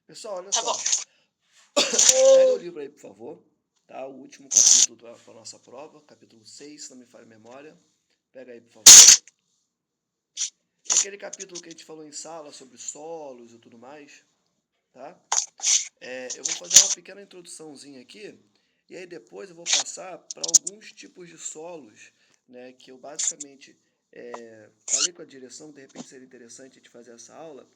Pessoal, olha Tá só. bom. Pega o livro aí, por favor. Tá? O último capítulo da nossa prova, capítulo 6, se não me falha a memória. Pega aí, por favor. É aquele capítulo que a gente falou em sala sobre solos e tudo mais. Tá? Eu vou fazer uma pequena introduçãozinha aqui. E aí depois eu vou passar para alguns tipos de solos, né, que eu basicamente falei com a direção, de repente seria interessante a gente fazer essa aula,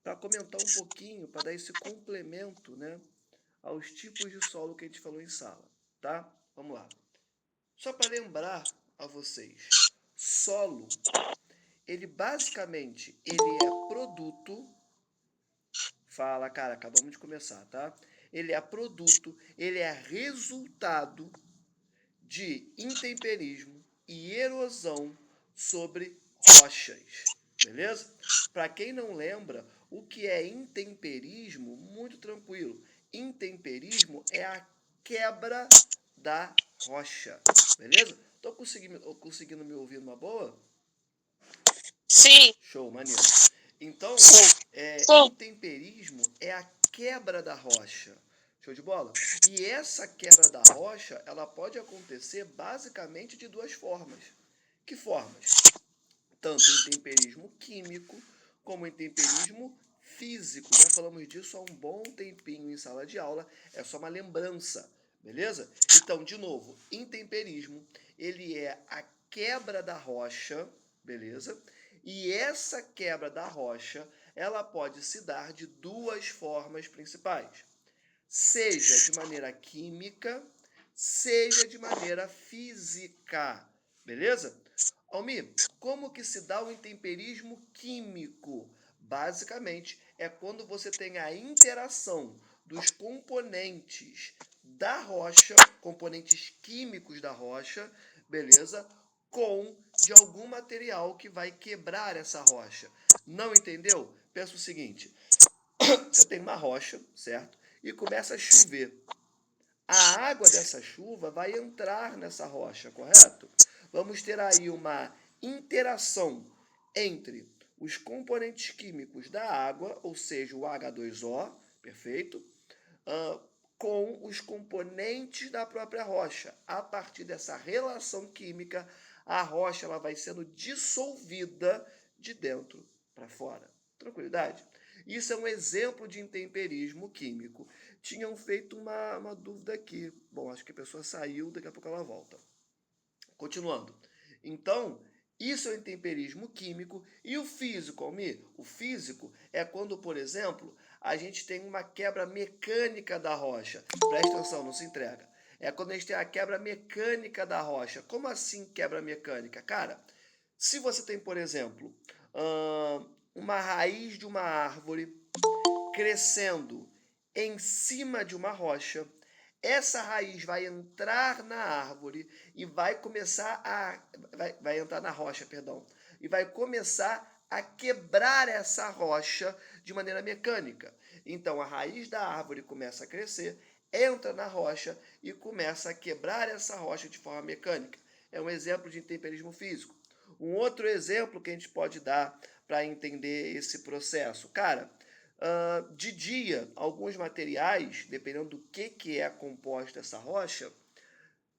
para comentar um pouquinho, para dar esse complemento, né, aos tipos de solo que a gente falou em sala, tá? Vamos lá. Só para lembrar a vocês, solo, ele basicamente ele é produto. Fala, cara, acabamos de começar, tá? Ele é produto, ele é resultado de intemperismo e erosão sobre rochas, beleza? Para quem não lembra, o que é intemperismo, muito tranquilo. Intemperismo é a quebra da rocha, beleza? Tô conseguindo me ouvir numa boa? Sim, Show, maneiro. Então, sim, intemperismo é a quebra da rocha. Show de bola? E essa quebra da rocha, ela pode acontecer basicamente de duas formas. Que formas? Tanto intemperismo químico como intemperismo físico. Já falamos disso há um bom tempinho em sala de aula, é só uma lembrança, beleza? Então, de novo, intemperismo, ele é a quebra da rocha, beleza? E essa quebra da rocha, ela pode se dar de duas formas principais. Seja de maneira química, seja de maneira física, beleza? Almir, como que se dá o intemperismo químico? Basicamente, é quando você tem a interação dos componentes da rocha, componentes químicos da rocha, beleza? Com de algum material que vai quebrar essa rocha. Não entendeu? Pensa o seguinte: você tem uma rocha, certo? E começa a chover. A água dessa chuva vai entrar nessa rocha, correto? Vamos ter aí uma interação entre os componentes químicos da água, ou seja, o H2O, perfeito, com os componentes da própria rocha. A partir dessa relação química, a rocha ela vai sendo dissolvida de dentro para fora. Tranquilidade? Isso é um exemplo de intemperismo químico. Tinham feito uma dúvida aqui. Bom, acho que a pessoa saiu, daqui a pouco ela volta. Continuando. Então, isso é o intemperismo químico. E o físico, Almir? O físico é quando, por exemplo, a gente tem uma quebra mecânica da rocha. Presta atenção, não se entrega. É quando a gente tem a quebra mecânica da rocha. Como assim quebra mecânica? Cara, se você tem, por exemplo, uma raiz de uma árvore crescendo em cima de uma rocha, essa raiz vai entrar na árvore e vai começar a. Vai entrar na rocha, perdão. E vai começar a quebrar essa rocha de maneira mecânica. Então a raiz da árvore começa a crescer, entra na rocha e começa a quebrar essa rocha de forma mecânica. É um exemplo de intemperismo físico. Um outro exemplo que a gente pode dar para entender esse processo, cara, de dia, alguns materiais, dependendo do que é composta essa rocha,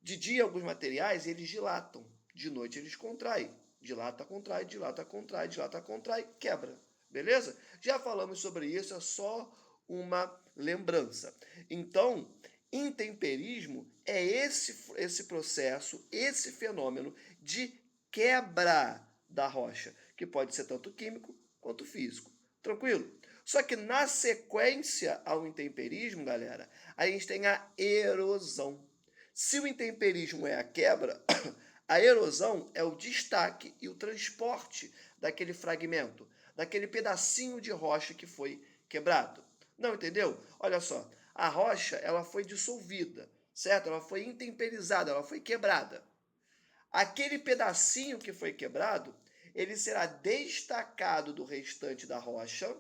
de dia alguns materiais eles dilatam, de noite eles contraem. Dilata, contrai, dilata, contrai, dilata, contrai, quebra. Beleza? Já falamos sobre isso, é só uma lembrança. Então, intemperismo é esse processo, esse fenômeno de quebra da rocha, que pode ser tanto químico quanto físico. Tranquilo? Só que na sequência ao intemperismo, galera, a gente tem a erosão. Se o intemperismo é a quebra, a erosão é o destaque e o transporte daquele fragmento, daquele pedacinho de rocha que foi quebrado. Não entendeu? Olha só, a rocha ela foi dissolvida, certo? Ela foi intemperizada, ela foi quebrada. Aquele pedacinho que foi quebrado, ele será destacado do restante da rocha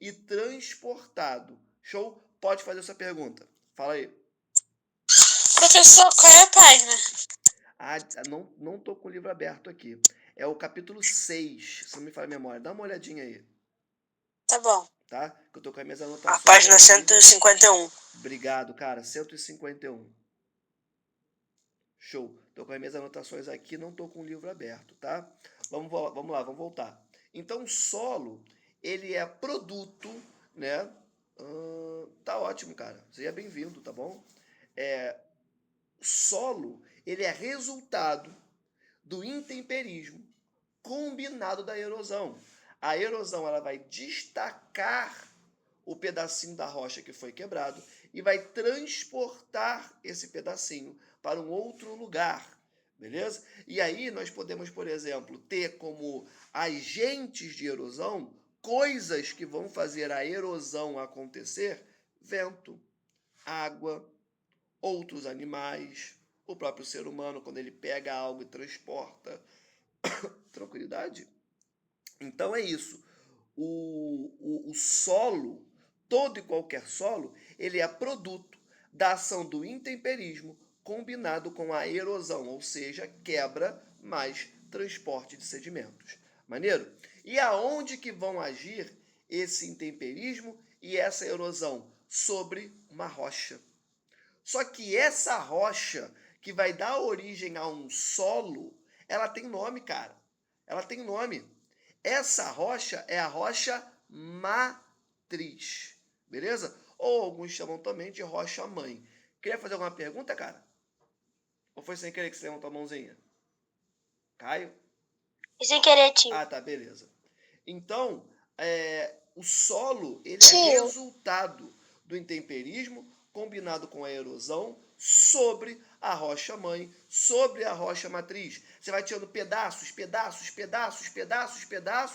e transportado. Show? Pode fazer essa pergunta. Fala aí. professor, qual é a página? Não tô com o livro aberto aqui. É o capítulo 6, se não me falha a memória. Dá uma olhadinha aí. Tá bom. tá? Que eu tô com as minhas A anotações página aqui. 151. Obrigado, cara. 151. Show. Tô com as minhas anotações aqui, não tô com o livro aberto, tá? Vamos lá, vamos voltar. Então, o solo, ele é produto, né? Tá ótimo, cara. Seja bem-vindo, tá bom? Solo, ele é resultado do intemperismo combinado da erosão. A erosão, ela vai destacar o pedacinho da rocha que foi quebrado e vai transportar esse pedacinho para um outro lugar, beleza? E aí nós podemos, por exemplo, ter como agentes de erosão coisas que vão fazer a erosão acontecer: vento, água, outros animais, o próprio ser humano quando ele pega algo e transporta. Tranquilidade? Então é isso. O solo, todo e qualquer solo, ele é produto da ação do intemperismo combinado com a erosão, ou seja, quebra mais transporte de sedimentos. Maneiro? E aonde que vão agir esse intemperismo e essa erosão? Sobre uma rocha. Só que essa rocha que vai dar origem a um solo, ela tem nome, cara. Ela tem nome. Essa rocha é a rocha matriz. Beleza? Ou alguns chamam também de rocha mãe. Queria fazer alguma pergunta, cara? Ou foi sem querer que você levantou a mãozinha? Caio? Sem querer, tio. Ah, tá, beleza. Então, o solo, ele é resultado do intemperismo combinado com a erosão sobre a rocha mãe, sobre a rocha matriz. Você vai tirando pedaços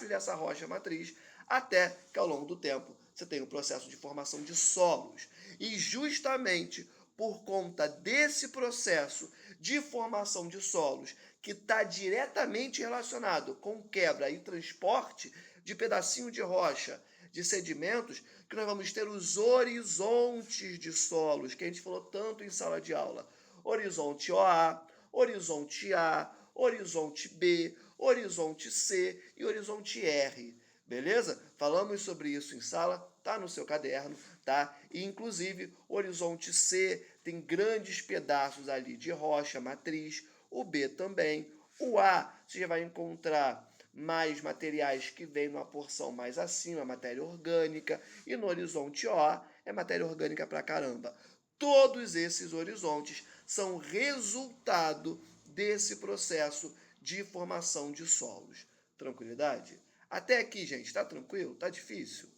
dessa rocha matriz, até que ao longo do tempo você tem o processo de formação de solos. E justamente por conta desse processo de formação de solos, que está diretamente relacionado com quebra e transporte de pedacinho de rocha, de sedimentos, que nós vamos ter os horizontes de solos, que a gente falou tanto em sala de aula. Horizonte OA, horizonte A, horizonte B, horizonte C e horizonte R. Beleza? Falamos sobre isso em sala, tá no seu caderno, tá? E inclusive, horizonte C tem grandes pedaços ali de rocha matriz, o B também. O A, você já vai encontrar mais materiais que vêm numa porção mais acima, matéria orgânica, e no horizonte O é matéria orgânica pra caramba. Todos esses horizontes são resultado desse processo de formação de solos. Tranquilidade? Até aqui, gente, tá tranquilo? Tá difícil?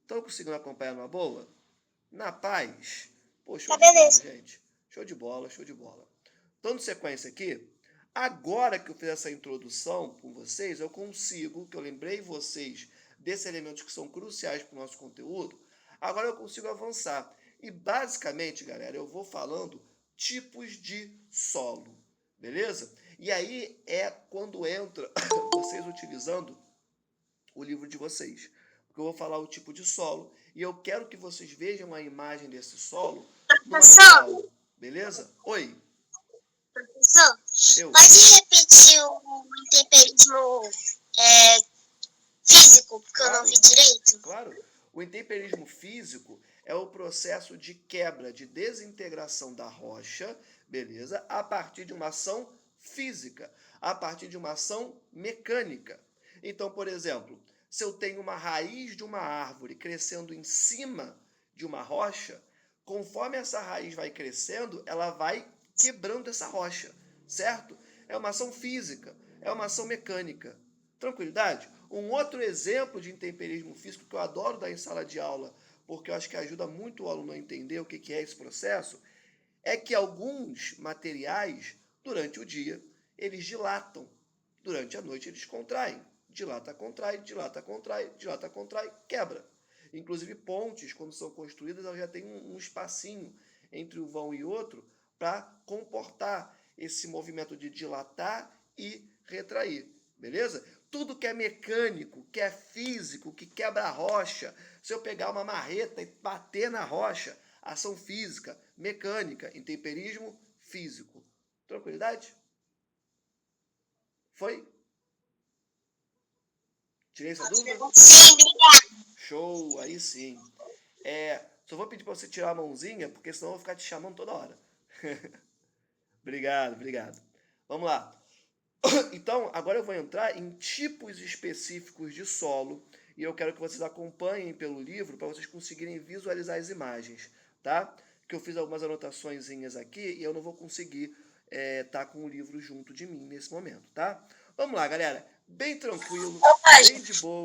Estão conseguindo acompanhar numa boa? Na paz? Pô, show de bola, gente. Show de bola, show de bola. Dando sequência aqui, agora que eu fiz essa introdução com vocês, eu consigo, que eu lembrei vocês desses elementos que são cruciais para o nosso conteúdo, agora eu consigo avançar. E basicamente, galera, eu vou falando tipos de solo, beleza? E aí é quando entra vocês utilizando o livro de vocês. Porque eu vou falar o tipo de solo e eu quero que vocês vejam a imagem desse solo numa aula, beleza? Oi. Professor, Eu. pode repetir o intemperismo físico, porque eu não vi direito? Claro. O intemperismo físico é o processo de quebra, de desintegração da rocha, beleza? A partir de uma ação física, a partir de uma ação mecânica. Então, por exemplo, se eu tenho uma raiz de uma árvore crescendo em cima de uma rocha, conforme essa raiz vai crescendo, ela vai quebrando essa rocha, certo? É uma ação física, é uma ação mecânica. Tranquilidade? Um outro exemplo de intemperismo físico que eu adoro dar em sala de aula, porque eu acho que ajuda muito o aluno a entender o que é esse processo, é que alguns materiais, durante o dia, eles dilatam. Durante a noite, eles contraem. Dilata, contrai, dilata, contrai, dilata, contrai, quebra. Inclusive, pontes, quando são construídas, elas já têm um espacinho entre o vão e outro para comportar esse movimento de dilatar e retrair. Beleza? Tudo que é mecânico, que é físico, que quebra a rocha, se eu pegar uma marreta e bater na rocha, ação física, mecânica, intemperismo físico. Tranquilidade? Foi? Tirei essa dúvida? Sim, obrigado. Show, aí sim. Só vou pedir para você tirar a mãozinha, porque senão eu vou ficar te chamando toda hora. Obrigado, obrigado. Vamos lá. Então, agora eu vou entrar em tipos específicos de solo e eu quero que vocês acompanhem pelo livro para vocês conseguirem visualizar as imagens, tá? Que eu fiz algumas anotaçõezinhas aqui e eu não vou conseguir tá com o livro junto de mim nesse momento, tá? Vamos lá, galera. Bem tranquilo, bem de boa.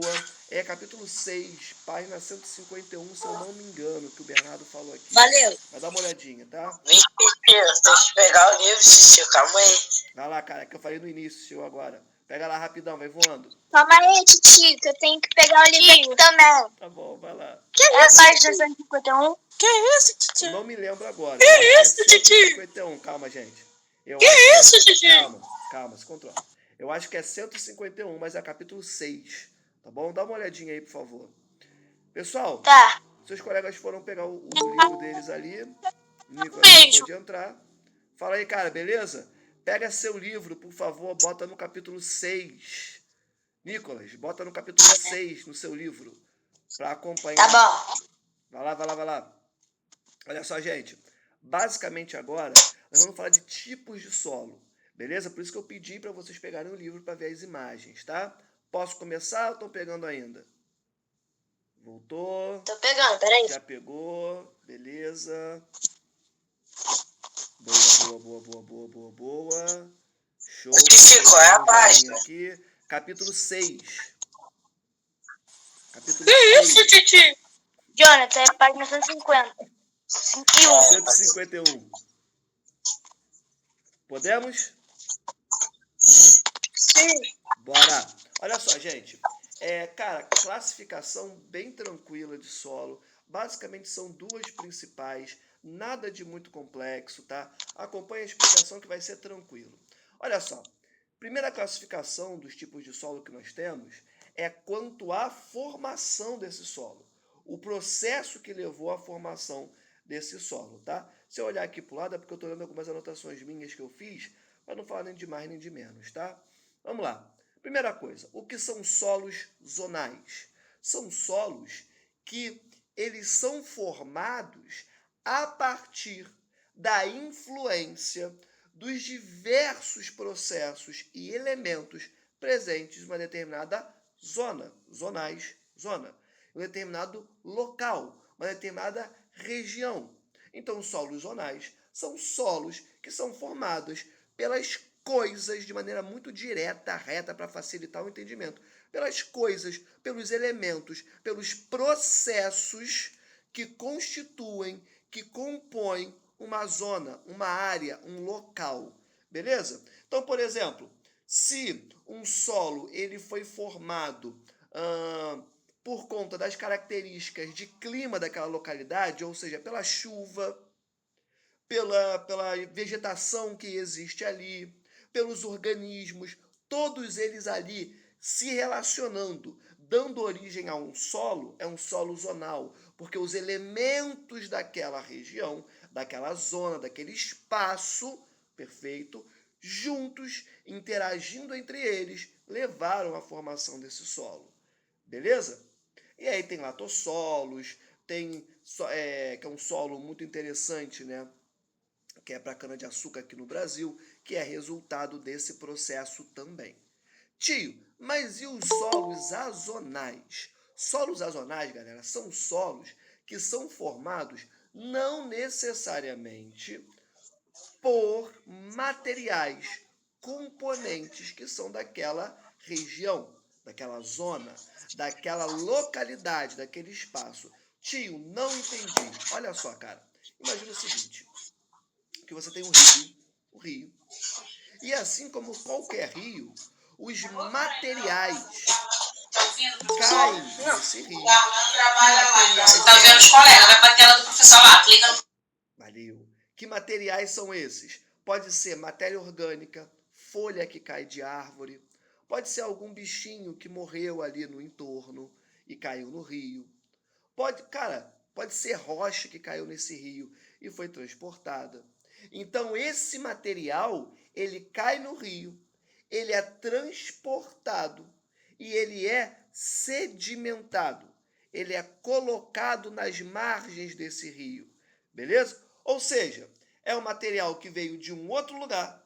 É capítulo 6, página 151, se eu não me engano, que o Bernardo falou aqui. Valeu. Vai dar uma olhadinha, tá? Deixa eu pegar o livro, Titio. Calma aí. Vai lá, cara, que eu falei no início, eu agora. Pega lá rapidão, vai voando. Calma aí, Titio, que eu tenho que pegar o livro aqui também. Tá bom, vai lá. Que é a página 151? Que isso, Eu Titio? não me lembro agora. Que Eu acho isso, que é Titi? 151, calma, gente. Eu Que acho isso, Titi? Calma, se controla. Eu acho que é 151, mas é capítulo 6, tá bom? Dá uma olhadinha aí, por favor. Pessoal, Tá. seus colegas foram pegar o livro deles ali. O Nicolas acabou de entrar. Fala aí, cara, beleza? Pega seu livro, por favor, bota no capítulo 6. Nicolas, bota no capítulo 6 no seu livro, para acompanhar. Tá bom. Vai lá, vai lá, vai lá. Olha só, gente. Basicamente agora, nós vamos falar de tipos de solo. Beleza? Por isso que eu pedi para vocês pegarem o livro para ver as imagens, tá? Posso começar ou estão pegando ainda? Voltou. Tô pegando, peraí. Já pegou. Beleza. Boa. Show. Qual é a página? Aqui. Capítulo 6. Capítulo Que 6. isso, Titi? Jonathan, é a página 150. 151. Podemos? Sim. Bora! Olha só, gente. Cara, classificação bem tranquila de solo. Basicamente são duas principais. Nada de muito complexo, tá? Acompanhe a explicação que vai ser tranquilo. Olha só. Primeira classificação dos tipos de solo que nós temos é quanto à formação desse solo. O processo que levou à formação desse solo, tá? Se eu olhar aqui para o lado é porque eu estou lendo algumas anotações minhas que eu fiz, para não falar nem de mais nem de menos, tá? Vamos lá. Primeira coisa, o que são solos zonais? São solos que eles são formados a partir da influência dos diversos processos e elementos presentes em uma determinada zona, zona, em um determinado local, uma determinada região. Então, solos zonais são solos que são formados pelas coisas de maneira muito direta, reta, para facilitar o entendimento. Pelas coisas, pelos elementos, pelos processos que constituem, que compõem uma zona, uma área, um local. Beleza? Então, por exemplo, se um solo ele foi formado por conta das características de clima daquela localidade, ou seja, pela chuva, pela vegetação que existe ali, pelos organismos, todos eles ali se relacionando, dando origem a um solo, é um solo zonal, porque os elementos daquela região, daquela zona, daquele espaço, perfeito, juntos, interagindo entre eles, levaram à formação desse solo. Beleza? E aí tem latossolos, tem que é um solo muito interessante, né? Que é para cana-de-açúcar aqui no Brasil, que é resultado desse processo também. Tio, mas e os solos azonais? Solos azonais, galera, são solos que são formados não necessariamente por materiais, componentes que são daquela região, daquela zona, daquela localidade, daquele espaço. Tio, não entendi. Olha só, cara. Imagina o seguinte, que você tem o rio, e assim como qualquer rio, os materiais caem nesse rio. Tá vendo os colegas, vai pra tela do professor lá, clica no... Valeu. Que materiais são esses? Pode ser matéria orgânica, folha que cai de árvore, pode ser algum bichinho que morreu ali no entorno e caiu no rio. Pode ser rocha que caiu nesse rio e foi transportada. Então esse material, ele cai no rio, ele é transportado e ele é sedimentado. ele é colocado nas margens desse rio, beleza? Ou seja, é um material que veio de um outro lugar,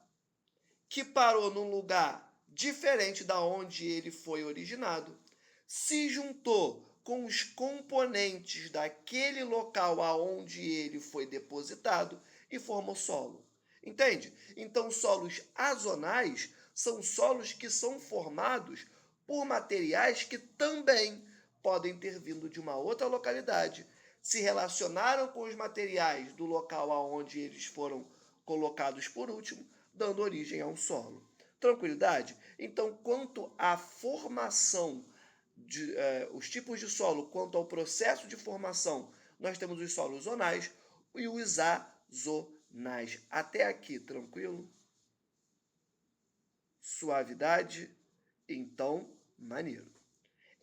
que parou num lugar diferente da onde ele foi originado, se juntou com os componentes daquele local aonde ele foi depositado e formou solo. Entende? Então, solos azonais são solos que são formados por materiais que também podem ter vindo de uma outra localidade, se relacionaram com os materiais do local aonde eles foram colocados por último, dando origem a um solo. Tranquilidade? Então, quanto à formação, os tipos de solo, quanto ao processo de formação, nós temos os solos zonais e os azonais. Até aqui, tranquilo? Suavidade? Então, maneiro.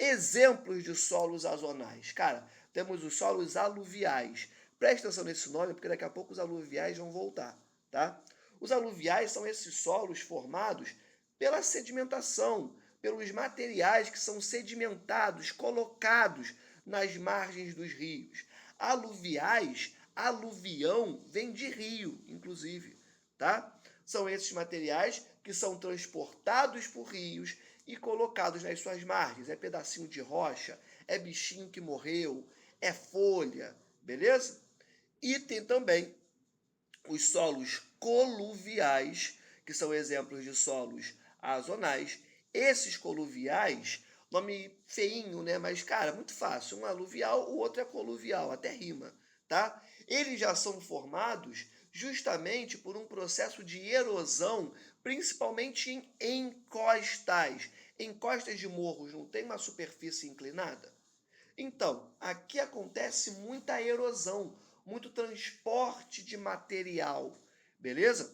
Exemplos de solos azonais. Cara, temos os solos aluviais. Presta atenção nesse nome, porque daqui a pouco os aluviais vão voltar, tá? Os aluviais são esses solos formados pela sedimentação, pelos materiais que são sedimentados, colocados nas margens dos rios. Aluviais, aluvião, vem de rio, inclusive, tá? São esses materiais que são transportados por rios e colocados nas suas margens. É pedacinho de rocha, é bichinho que morreu, é folha, beleza? E tem também os solos coluviais, que são exemplos de solos azonais. Esses coluviais, nome feinho, né? Mas, cara, muito fácil. Um aluvial, o outro é coluvial, até rima, tá? Eles já são formados justamente por um processo de erosão, principalmente em encostas. Encostas de morros não tem uma superfície inclinada? Então, aqui acontece muita erosão, muito transporte de material, beleza?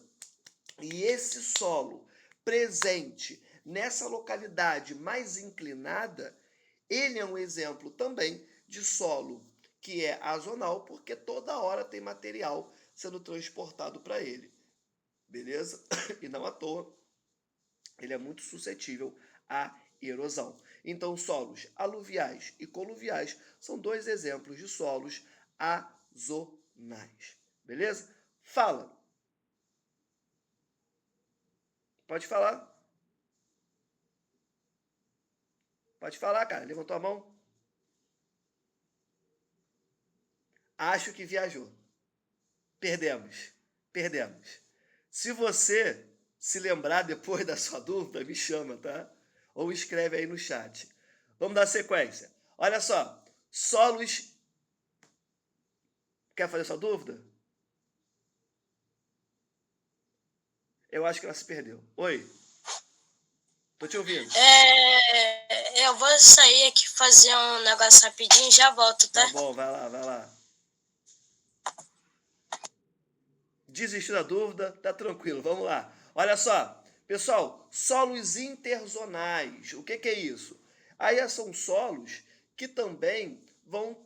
E esse solo presente nessa localidade mais inclinada, ele é um exemplo também de solo que é azonal, porque toda hora tem material sendo transportado para ele, beleza? E não à toa, ele é muito suscetível à erosão. Então, solos aluviais e coluviais são dois exemplos de solos azonais. Beleza? Fala. Pode falar. Pode falar, cara. Levantou a mão. Acho que viajou. Perdemos. Perdemos. Se você se lembrar depois da sua dúvida, me chama, tá? Ou escreve aí no chat. Vamos dar sequência. Olha só. Solos. Quer fazer sua dúvida? Eu acho que ela se perdeu. Oi. Tô te ouvindo. Eu vou sair aqui fazer um negócio rapidinho e já volto, tá? Tá bom, vai lá, vai lá. Desistiu da dúvida? Tá tranquilo, vamos lá. Olha só, pessoal, solos interzonais. O que é isso? Aí são solos que também vão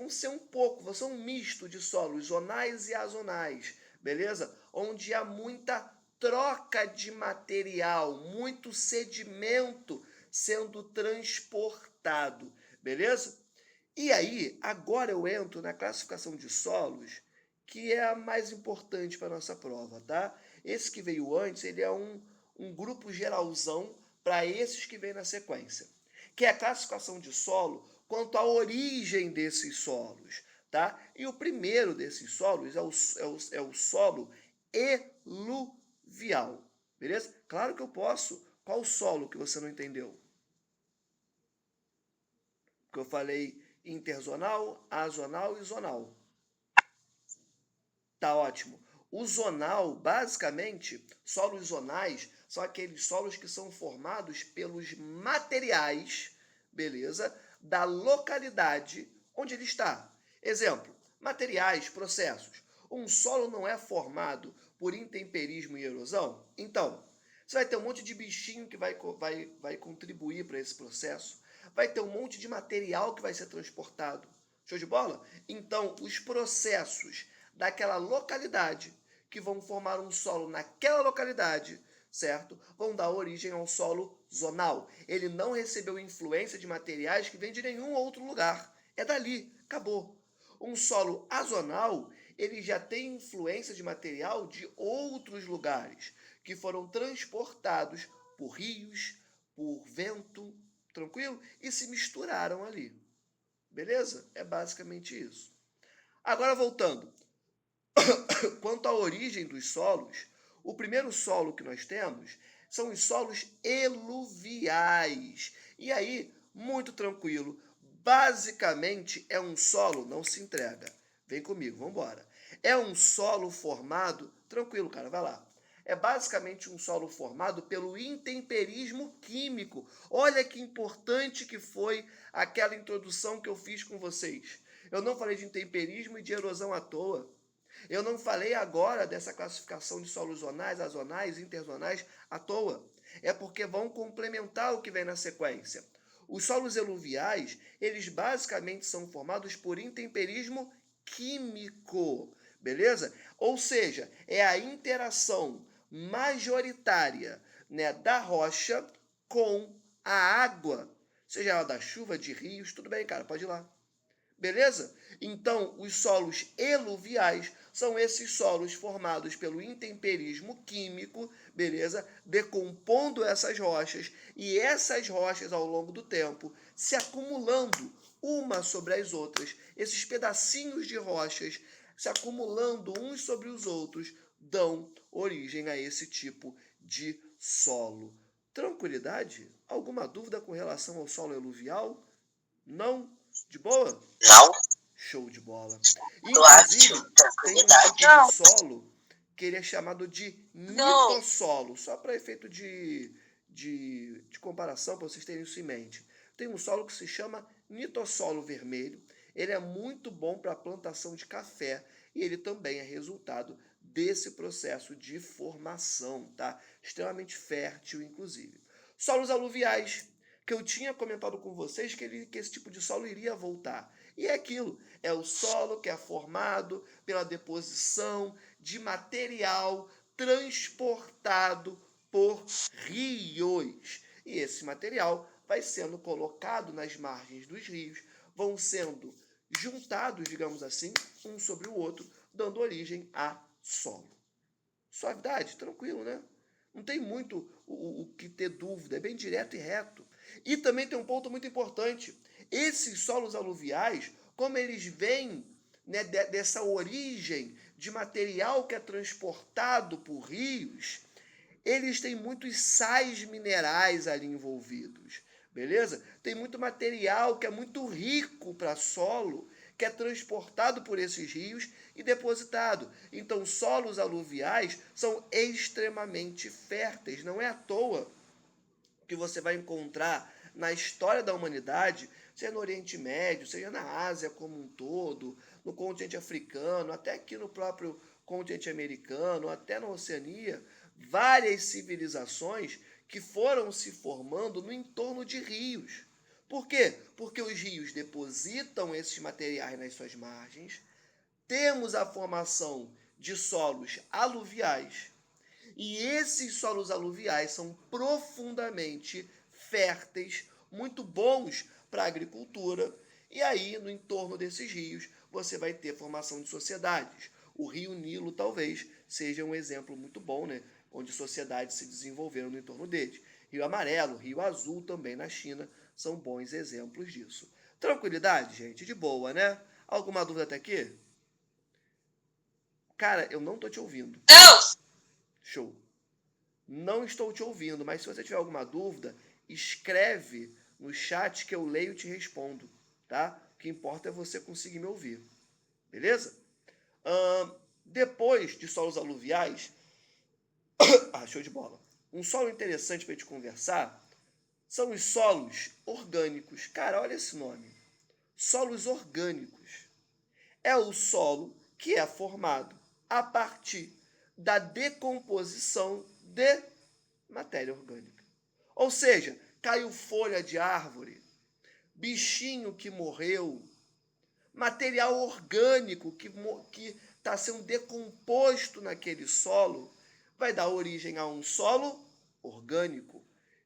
ser um misto de solos zonais e azonais, beleza? Onde há muita troca de material, muito sedimento sendo transportado, beleza? E aí, agora eu entro na classificação de solos, que é a mais importante para a nossa prova, tá? Esse que veio antes, ele é um grupo geralzão para esses que vêm na sequência, que é a classificação de solo quanto à origem desses solos, tá? E o primeiro desses solos é o solo eluvial, beleza? Claro que eu posso. Qual solo que você não entendeu? Porque eu falei interzonal, azonal e zonal. Tá ótimo. O zonal, basicamente, solos zonais são aqueles solos que são formados pelos materiais, beleza, da localidade onde ele está. Exemplo, materiais, processos. Um solo não é formado por intemperismo e erosão? Então, você vai ter um monte de bichinho que vai contribuir para esse processo. Vai ter um monte de material que vai ser transportado. Show de bola? Então, os processos daquela localidade que vão formar um solo naquela localidade, certo? Vão dar origem a um solo zonal. Ele não recebeu influência de materiais que vêm de nenhum outro lugar. é dali, acabou. Um solo azonal, ele já tem influência de material de outros lugares, que foram transportados por rios, por vento, tranquilo? E se misturaram ali. Beleza? É basicamente isso. Agora voltando. Quanto à origem dos solos, o primeiro solo que nós temos são os solos eluviais. E aí, muito tranquilo, basicamente é um solo, não se entrega. Vem comigo, vamos embora. É um solo formado, tranquilo, cara, vai lá. É basicamente um solo formado pelo intemperismo químico. Olha que importante que foi aquela introdução que eu fiz com vocês. Eu não falei de intemperismo e de erosão à toa. Eu não falei agora dessa classificação de solos zonais, azonais, interzonais à toa. É porque vão complementar o que vem na sequência. Os solos eluviais, eles basicamente são formados por intemperismo químico, beleza? Ou seja, é a interação majoritária, né, da rocha com a água, seja ela da chuva, de rios, tudo bem, cara, pode ir lá. Beleza? Então, os solos eluviais são esses solos formados pelo intemperismo químico, beleza? Decompondo essas rochas e essas rochas ao longo do tempo se acumulando uma sobre as outras. Esses pedacinhos de rochas se acumulando uns sobre os outros dão origem a esse tipo de solo. Tranquilidade? Alguma dúvida com relação ao solo eluvial? Não? De boa? Não, Show de bola. Duarte, Inclusive, tem um tranquilidade. tipo de solo que ele é chamado de Não. nitossolo. Só para efeito de comparação, para vocês terem isso em mente. Tem um solo que se chama nitossolo vermelho. Ele é muito bom para a plantação de café e ele também é resultado desse processo de formação, tá? Extremamente fértil, inclusive. Solos aluviais, que eu tinha comentado com vocês que esse tipo de solo iria voltar. E é aquilo, é o solo que é formado pela deposição de material transportado por rios. E esse material vai sendo colocado nas margens dos rios, vão sendo juntados, digamos assim, um sobre o outro, dando origem a solo. Suavidade, tranquilo, né? Não tem muito o que ter dúvida, é bem direto e reto. E também tem um ponto muito importante. Esses solos aluviais, como eles vêm, né, dessa origem de material que é transportado por rios, eles têm muitos sais minerais ali envolvidos, beleza? Tem muito material que é muito rico para solo, que é transportado por esses rios e depositado. Então, solos aluviais são extremamente férteis. Não é à toa que você vai encontrar na história da humanidade, seja no Oriente Médio, seja na Ásia como um todo, no continente africano, até aqui no próprio continente americano, até na Oceania, várias civilizações que foram se formando no entorno de rios. Por quê? Porque os rios depositam esses materiais nas suas margens, temos a formação de solos aluviais, e esses solos aluviais são profundamente férteis, muito bons para a agricultura, e aí no entorno desses rios você vai ter formação de sociedades. O rio Nilo talvez seja um exemplo muito bom, né? Onde sociedades se desenvolveram no entorno deles. Rio Amarelo, Rio Azul também na China são bons exemplos disso. Tranquilidade, gente? De boa, né? Alguma dúvida até aqui? Cara, eu não tô te ouvindo. Não! Show. Não estou te ouvindo, mas se você tiver alguma dúvida, escreve no chat que eu leio e te respondo, tá? O que importa é você conseguir me ouvir, beleza? Depois de solos aluviais, show de bola. Um solo interessante para a gente conversar são os solos orgânicos. Cara, olha esse nome. Solos orgânicos. É o solo que é formado a partir da decomposição de matéria orgânica. Ou seja, caiu folha de árvore, bichinho que morreu, material orgânico que está sendo decomposto naquele solo, vai dar origem a um solo orgânico,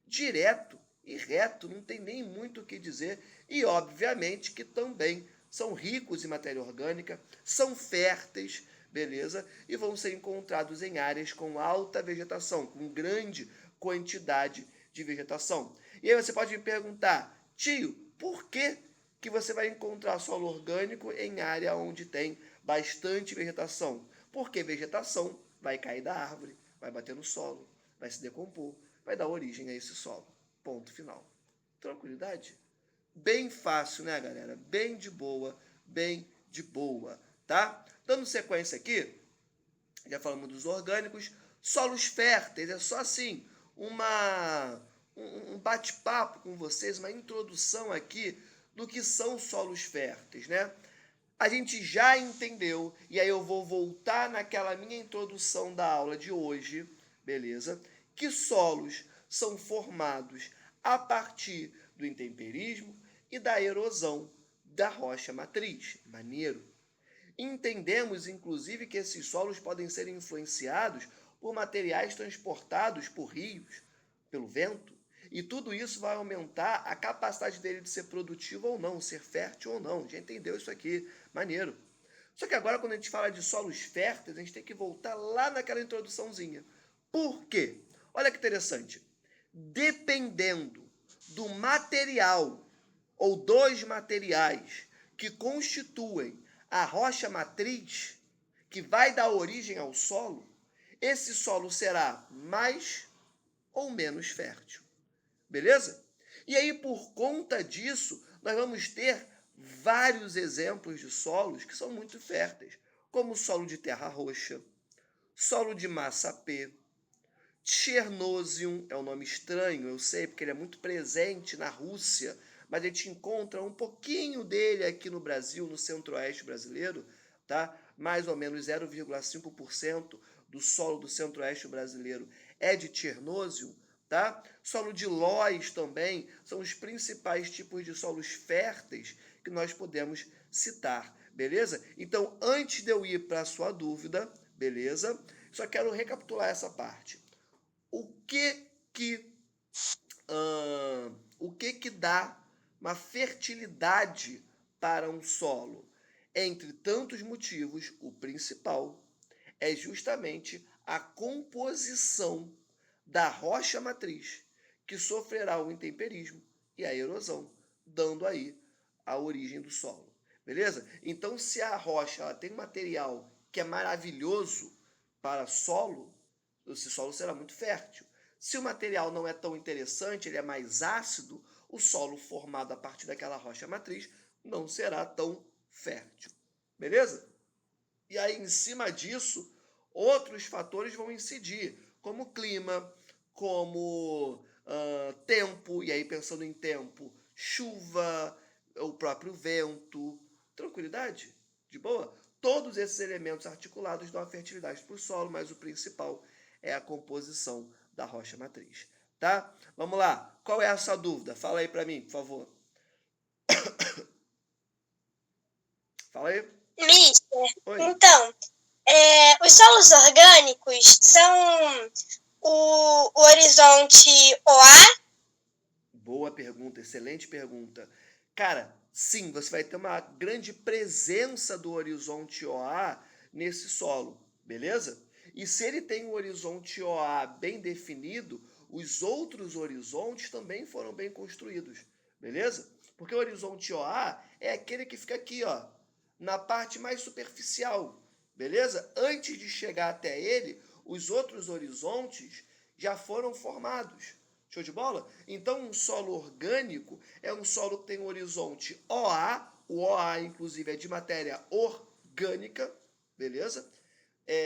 direto e reto, não tem nem muito o que dizer. E, obviamente, que também são ricos em matéria orgânica, são férteis, beleza? E vão ser encontrados em áreas com alta vegetação, com grande quantidade de vegetação. E aí você pode me perguntar, tio, por que você vai encontrar solo orgânico em área onde tem bastante vegetação? Porque vegetação vai cair da árvore, vai bater no solo, vai se decompor, vai dar origem a esse solo. Ponto final. Tranquilidade? Bem fácil, né, galera? Bem de boa, tá? Dando sequência aqui, já falamos dos orgânicos, solos férteis, é só assim, um bate-papo com vocês, uma introdução aqui do que são solos férteis, né? A gente já entendeu, e aí eu vou voltar naquela minha introdução da aula de hoje, beleza? Que solos são formados a partir do intemperismo e da erosão da rocha matriz. Maneiro. Entendemos, inclusive, que esses solos podem ser influenciados por materiais transportados por rios, pelo vento, e tudo isso vai aumentar a capacidade dele de ser produtivo ou não, ser fértil ou não. Já entendeu isso aqui? Maneiro. Só que agora, quando a gente fala de solos férteis, a gente tem que voltar lá naquela introduçãozinha. Por quê? Olha que interessante. Dependendo do material ou dos materiais que constituem a rocha matriz, que vai dar origem ao solo, esse solo será mais ou menos fértil. Beleza? E aí, por conta disso, nós vamos ter vários exemplos de solos que são muito férteis, como solo de terra roxa, solo de massapê, Chernosium, é um nome estranho, eu sei, porque ele é muito presente na Rússia, mas a gente encontra um pouquinho dele aqui no Brasil, no centro-oeste brasileiro, tá? Mais ou menos 0,5% do solo do centro-oeste brasileiro é de Chernosium, tá? Solo de lós também são os principais tipos de solos férteis que nós podemos citar, beleza? Então, antes de eu ir para a sua dúvida, beleza? Só quero recapitular essa parte. O que dá uma fertilidade para um solo? Entre tantos motivos, o principal é justamente a composição da rocha matriz, que sofrerá o intemperismo e a erosão, dando aí a origem do solo. Beleza? Então, se a rocha ela tem um material que é maravilhoso para solo, esse solo será muito fértil. Se o material não é tão interessante, ele é mais ácido, o solo formado a partir daquela rocha matriz não será tão fértil. Beleza? E aí, em cima disso, outros fatores vão incidir, como clima, como tempo, e aí pensando em tempo, chuva, o próprio vento, tranquilidade, de boa? Todos esses elementos articulados dão a fertilidade para o solo, mas o principal é a composição da rocha matriz, tá? Vamos lá, qual é a sua dúvida? Fala aí para mim, por favor. Fala aí. Mister, Oi. então, os solos orgânicos são o horizonte OA? Boa pergunta, excelente pergunta. Cara, sim, você vai ter uma grande presença do horizonte OA nesse solo, beleza? E se ele tem um horizonte OA bem definido, os outros horizontes também foram bem construídos, beleza? Porque o horizonte OA é aquele que fica aqui, ó, na parte mais superficial, beleza? Antes de chegar até ele, os outros horizontes já foram formados. Show de bola? Então, um solo orgânico é um solo que tem um horizonte OA, o OA, inclusive, é de matéria orgânica, beleza?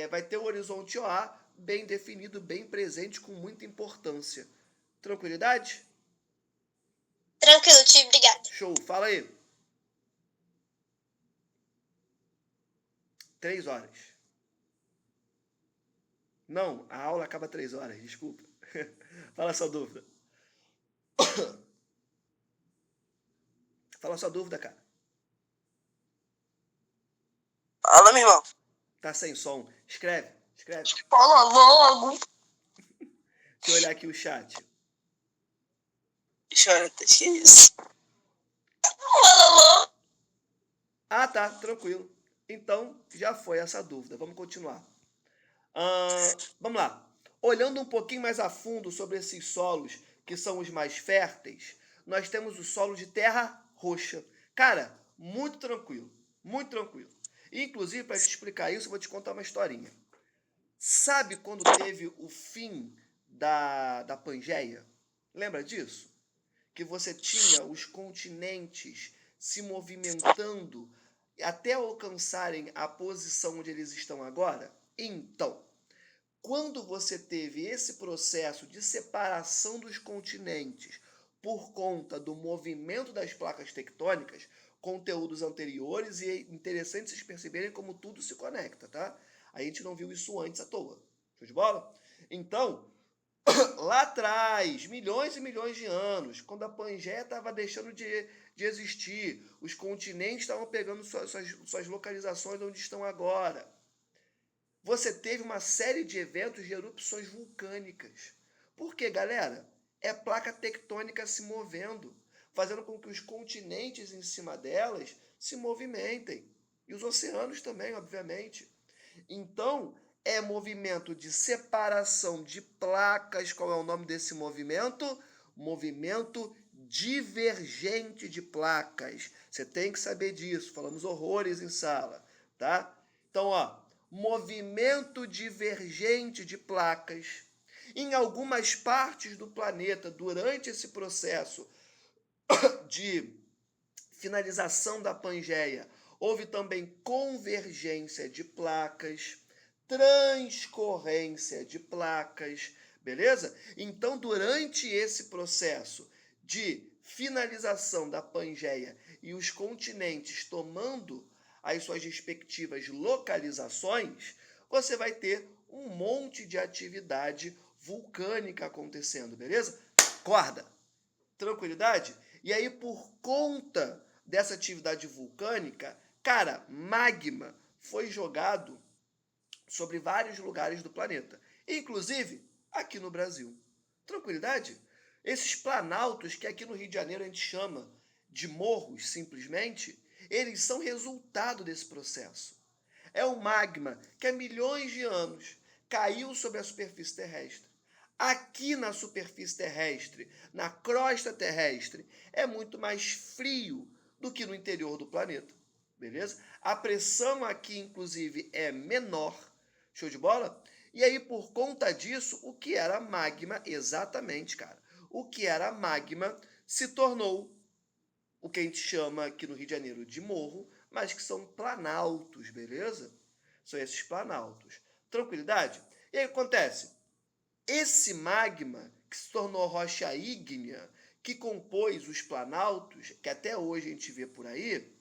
Vai ter o horizonte OA bem definido, bem presente, com muita importância. Tranquilidade? Tranquilo, tio, obrigado. Show, fala aí. 3 horas. Não, a aula acaba 3 horas, desculpa. Fala a sua dúvida. Fala a sua dúvida, cara. Fala, meu irmão. Tá sem som. Escreve. Fala logo. Deixa eu olhar aqui o chat. Jonatas, que isso? Ah, tá, tranquilo. Então, já foi essa dúvida. Vamos continuar. Vamos lá. Olhando um pouquinho mais a fundo sobre esses solos que são os mais férteis, nós temos o solo de terra roxa. Cara, muito tranquilo, muito tranquilo. Inclusive, para te explicar isso, eu vou te contar uma historinha. Sabe quando teve o fim da Pangeia? Lembra disso? Que você tinha os continentes se movimentando até alcançarem a posição onde eles estão agora? Então, quando você teve esse processo de separação dos continentes por conta do movimento das placas tectônicas, conteúdos anteriores, e é interessante vocês perceberem como tudo se conecta, tá? A gente não viu isso antes à toa. Show de bola? Então, lá atrás, milhões e milhões de anos, quando a Pangeia estava deixando de existir, os continentes estavam pegando suas localizações onde estão agora. Você teve uma série de eventos de erupções vulcânicas. Por quê, galera? É placa tectônica se movendo, fazendo com que os continentes em cima delas se movimentem. E os oceanos também, obviamente. Então, é movimento de separação de placas. Qual é o nome desse movimento? Movimento divergente de placas. Você tem que saber disso. Falamos horrores em sala, tá? Então, ó, movimento divergente de placas. Em algumas partes do planeta, durante esse processo de finalização da Pangeia, houve também convergência de placas, transcorrência de placas, beleza? Então, durante esse processo de finalização da Pangeia e os continentes tomando as suas respectivas localizações, você vai ter um monte de atividade vulcânica acontecendo, beleza? Corda, tranquilidade? E aí, por conta dessa atividade vulcânica, cara, magma foi jogado sobre vários lugares do planeta, inclusive aqui no Brasil. Tranquilidade? Esses planaltos que aqui no Rio de Janeiro a gente chama de morros, simplesmente, eles são resultado desse processo. É o magma que há milhões de anos caiu sobre a superfície terrestre. Aqui na superfície terrestre, na crosta terrestre, é muito mais frio do que no interior do planeta, beleza? A pressão aqui, inclusive, é menor, show de bola? E aí, por conta disso, o que era magma, exatamente, cara, o que era magma se tornou o que a gente chama aqui no Rio de Janeiro de morro, mas que são planaltos, beleza? São esses planaltos. Tranquilidade? E aí o que acontece? Esse magma, que se tornou rocha ígnea, que compôs os planaltos, que até hoje a gente vê por aí,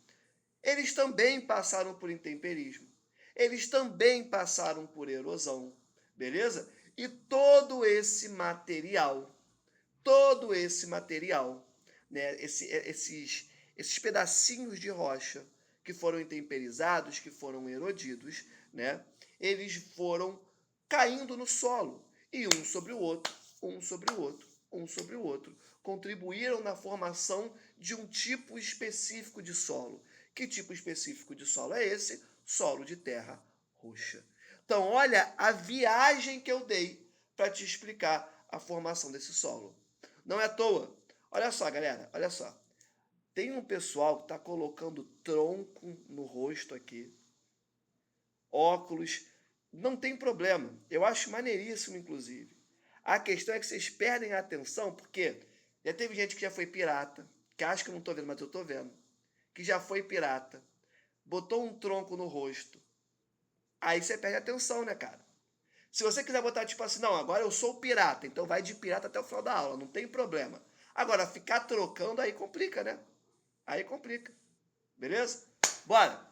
eles também passaram por intemperismo. Eles também passaram por erosão, beleza? E todo esse material, né, esses pedacinhos de rocha que foram intemperizados, que foram erodidos, né, eles foram caindo no solo. E um sobre o outro, um sobre o outro, um sobre o outro, contribuíram na formação de um tipo específico de solo. Que tipo específico de solo é esse? Solo de terra roxa. Então, olha a viagem que eu dei para te explicar a formação desse solo. Não é à toa. Olha só, galera, olha só. Tem um pessoal que está colocando tronco no rosto aqui, óculos. Não tem problema. Eu acho maneiríssimo, inclusive. A questão é que vocês perdem a atenção, porque já teve gente que já foi pirata, que acha que eu não estou vendo, mas eu estou vendo, que já foi pirata, botou um tronco no rosto. Aí você perde a atenção, né, cara? Se você quiser botar tipo assim, não, agora eu sou pirata, então vai de pirata até o final da aula, não tem problema. Agora, ficar trocando, aí complica, né? Aí complica. Beleza? Bora!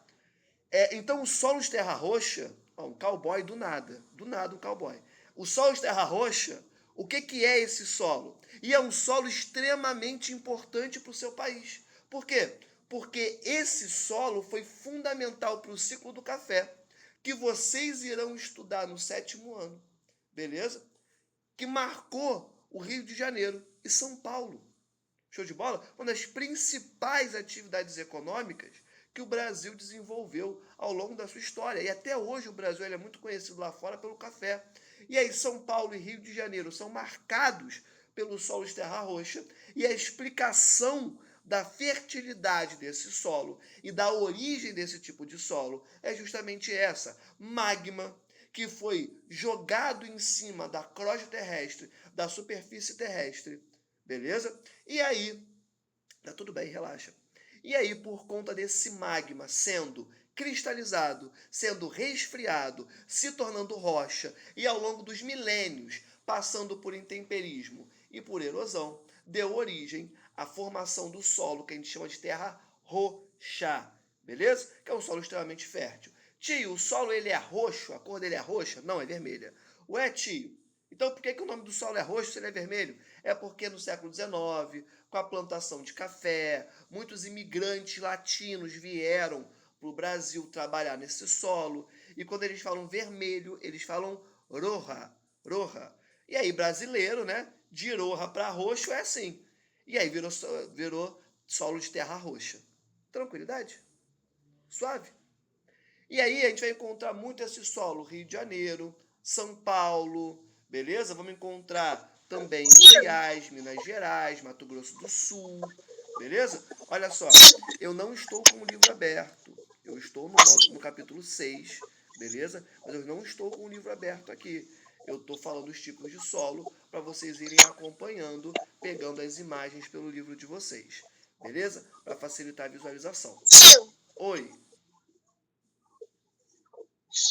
Então, o solo de terra roxa, ó, um cowboy do nada um cowboy. O solo de terra roxa, o que é esse solo? E é um solo extremamente importante para o seu país. Por quê? Porque esse solo foi fundamental para o ciclo do café, que vocês irão estudar no 7º ano, beleza? Que marcou o Rio de Janeiro e São Paulo. Show de bola? Uma das principais atividades econômicas que o Brasil desenvolveu ao longo da sua história. E até hoje o Brasil é muito conhecido lá fora pelo café. E aí São Paulo e Rio de Janeiro são marcados pelo solo de terra roxa. E a explicação da fertilidade desse solo e da origem desse tipo de solo é justamente essa: magma que foi jogado em cima da crosta terrestre, da superfície terrestre, beleza? E aí, tá tudo bem, relaxa. E aí, por conta desse magma sendo cristalizado, sendo resfriado, se tornando rocha, e ao longo dos milênios, passando por intemperismo e por erosão, deu origem à formação do solo que a gente chama de terra roxa, beleza? Que é um solo extremamente fértil. Tio, o solo ele é roxo, a cor dele é roxa? Não, é vermelha. Ué, tio, então por que o nome do solo é roxo se ele é vermelho? É porque no século XIX, com a plantação de café, muitos imigrantes latinos vieram para o Brasil trabalhar nesse solo. E quando eles falam vermelho, eles falam roja, roja. E aí brasileiro, né, de roja para roxo é assim. E aí virou solo de terra roxa. Tranquilidade? Suave? E aí a gente vai encontrar muito esse solo, Rio de Janeiro, São Paulo, beleza? Vamos encontrar também Goiás, Minas Gerais, Mato Grosso do Sul, beleza? Olha só, eu não estou com o livro aberto, eu estou no capítulo 6, beleza? Mas eu não estou com o livro aberto aqui. Eu estou falando os tipos de solo para vocês irem acompanhando, pegando as imagens pelo livro de vocês, beleza? Para facilitar a visualização. Tio, Oi,